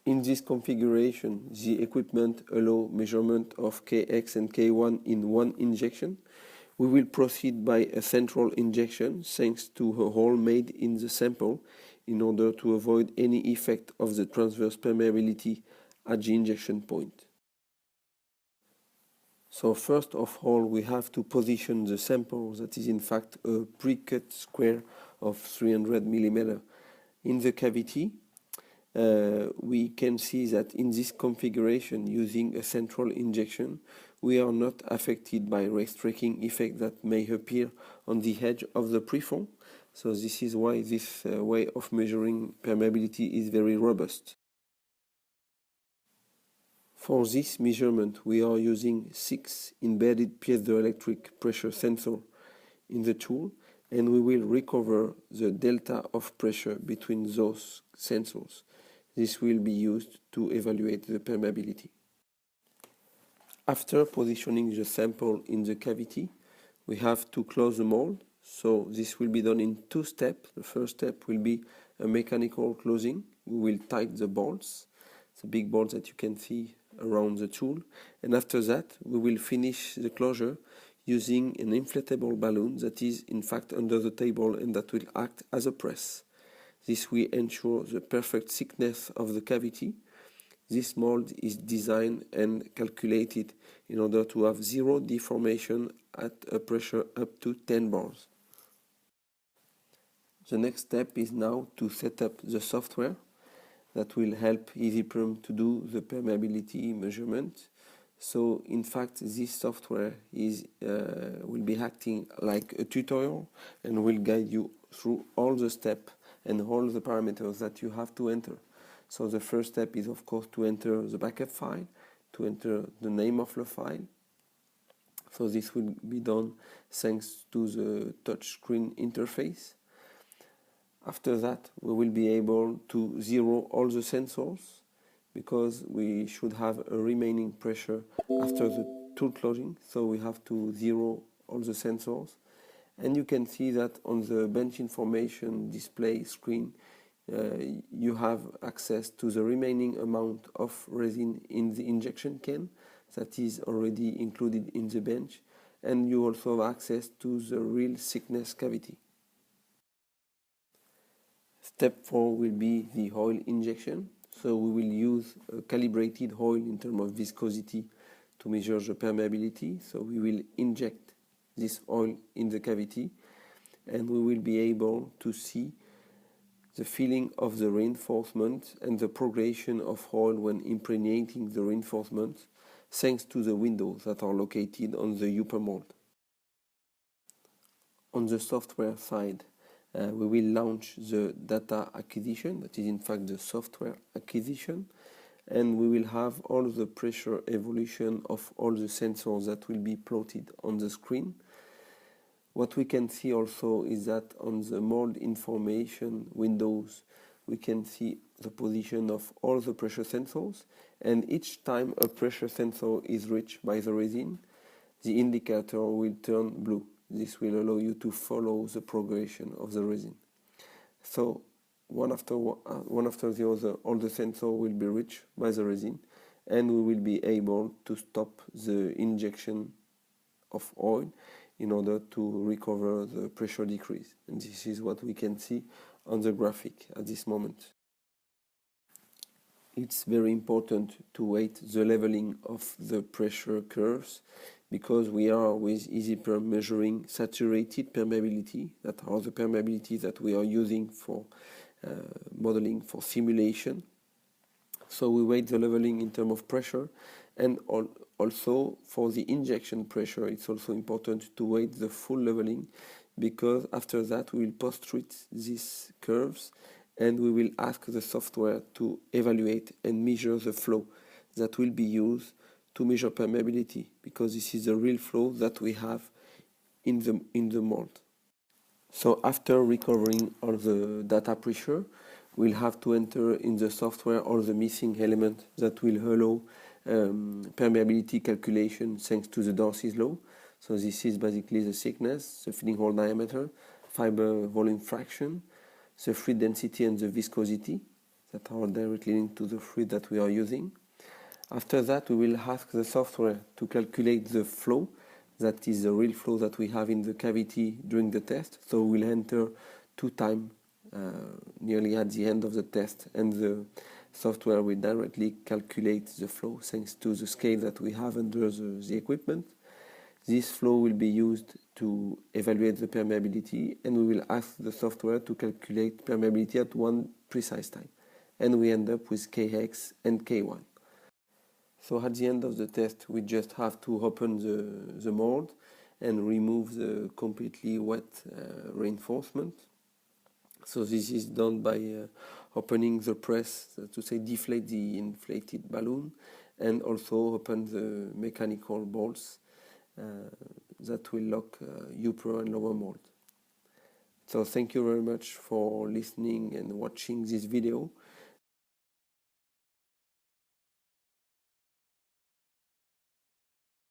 In this configuration, the equipment allows measurement of Kx and K1 in one injection. We will proceed by a central injection thanks to a hole made in the sample in order to avoid any effect of the transverse permeability at the injection point. So first of all, we have to position the sample, that is in fact a pre-cut square of 300 mm in the cavity. We can see that in this configuration, using a central injection, we are not affected by race-tracking effect that may appear on the edge of the preform. So this is why this way of measuring permeability is very robust. For this measurement, we are using 6 embedded piezoelectric pressure sensors in the tool, and we will recover the delta of pressure between those sensors. This will be used to evaluate the permeability. After positioning the sample in the cavity, we have to close the mold. So this will be done in 2 steps. The first step will be a mechanical closing. We will tighten the bolts, the big bolts that you can see around the tool. And after that, we will finish the closure using an inflatable balloon that is in fact under the table and that will act as a press. This will ensure the perfect thickness of the cavity. This mold is designed and calculated in order to have 0 deformation at a pressure up to 10 bars. The next step is now to set up the software that will help EASYPERM to do the permeability measurement. So in fact, this software will be acting like a tutorial and will guide you through all the steps and all the parameters that you have to enter. So the first step is of course to enter the backup file, to enter the name of the file. So this will be done thanks to the touchscreen interface. After that, we will be able to zero all the sensors because we should have a remaining pressure after the tool closing. So we have to zero all the sensors. And you can see that on the bench information display screen, you have access to the remaining amount of resin in the injection can that is already included in the bench, and you also have access to the real thickness cavity. Step 4 will be the oil injection. So we will use a calibrated oil in terms of viscosity to measure the permeability. So we will inject this oil in the cavity and we will be able to see the feeling of the reinforcement and the progression of oil when impregnating the reinforcement thanks to the windows that are located on the upper mold. On the software side, we will launch the data acquisition, that is in fact the software acquisition, and we will have all the pressure evolution of all the sensors that will be plotted on the screen. What we can see also is that on the mold information windows, we can see the position of all the pressure sensors, and each time a pressure sensor is reached by the resin, the indicator will turn blue. This will allow you to follow the progression of the resin. So one after the other, all the sensors will be reached by the resin, and we will be able to stop the injection of oil in order to recover the pressure decrease. And this is what we can see on the graphic at this moment. It's very important to weight the leveling of the pressure curves because we are with EASYPERM measuring saturated permeability, that are the permeability that we are using for modeling for simulation. So we weight the leveling in terms of pressure, and also for the injection pressure it's also important to weight the full leveling, because after that we will post-treat these curves and we will ask the software to evaluate and measure the flow that will be used to measure permeability, because this is the real flow that we have in the mold. So after recovering all the data pressure, we'll have to enter in the software all the missing elements that will allow permeability calculation thanks to the Darcy's law. So this is basically the thickness, the feeding hole diameter, fiber volume fraction, the fluid density and the viscosity, that are directly linked to the fluid that we are using. After that, we will ask the software to calculate the flow, that is the real flow that we have in the cavity during the test. So we'll enter 2 times nearly at the end of the test, and the software will directly calculate the flow thanks to the scale that we have under the equipment. This flow will be used to evaluate the permeability, and we will ask the software to calculate permeability at one precise time. And we end up with Kx and K1. So at the end of the test, we just have to open the mold and remove the completely wet reinforcement. So this is done by opening the press, to say deflate the inflated balloon, and also open the mechanical bolts that will lock upper and lower mold. So thank you very much for listening and watching this video.